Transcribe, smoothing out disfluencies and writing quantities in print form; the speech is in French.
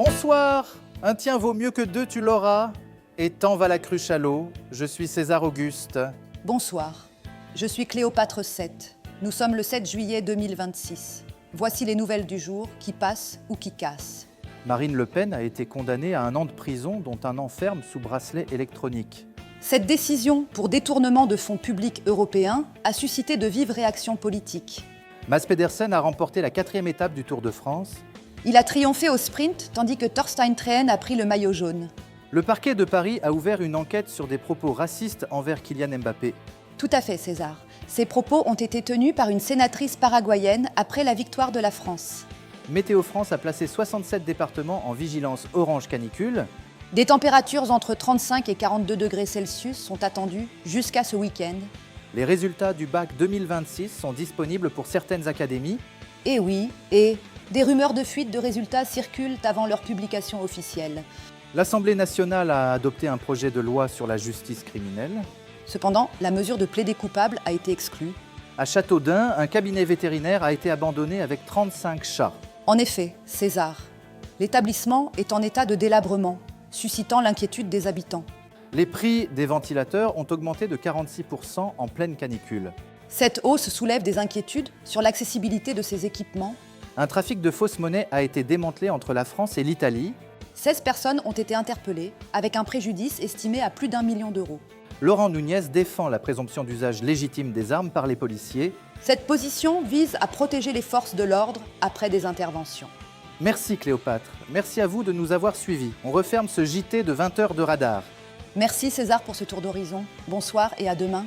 Bonsoir. Un tien vaut mieux que deux, tu l'auras. Et tant va la cruche à l'eau. Je suis César Auguste. Bonsoir. Je suis Cléopâtre VII. Nous sommes le 7 juillet 2026. Voici les nouvelles du jour qui passent ou qui cassent. Marine Le Pen a été condamnée à 1 an de prison, dont 1 an ferme sous bracelet électronique. Cette décision pour détournement de fonds publics européens a suscité de vives réactions politiques. Mads Pedersen a remporté la 4e étape du Tour de France. Il a triomphé au sprint, tandis que Thorstein Tréhen a pris le maillot jaune. Le parquet de Paris a ouvert une enquête sur des propos racistes envers Kylian Mbappé. Tout à fait, César. Ces propos ont été tenus par une sénatrice paraguayenne après la victoire de la France. Météo France a placé 67 départements en vigilance orange canicule. Des températures entre 35 et 42 degrés Celsius sont attendues jusqu'à ce week-end. Les résultats du bac 2026 sont disponibles pour certaines académies. Et oui, et des rumeurs de fuite de résultats circulent avant leur publication officielle. L'Assemblée nationale a adopté un projet de loi sur la justice criminelle. Cependant, la mesure de plaider coupable a été exclue. À Châteaudun, un cabinet vétérinaire a été abandonné avec 35 chats. En effet, César, l'établissement est en état de délabrement, suscitant l'inquiétude des habitants. Les prix des ventilateurs ont augmenté de 46% en pleine canicule. Cette hausse soulève des inquiétudes sur l'accessibilité de ces équipements. Un trafic de fausses monnaies a été démantelé entre la France et l'Italie. 16 personnes ont été interpellées, avec un préjudice estimé à plus d'1 million d'euros. Laurent Nunez défend la présomption d'usage légitime des armes par les policiers. Cette position vise à protéger les forces de l'ordre après des interventions. Merci Cléopâtre, merci à vous de nous avoir suivis. On referme ce JT de 20 heures de radar. Merci César pour ce tour d'horizon. Bonsoir et à demain.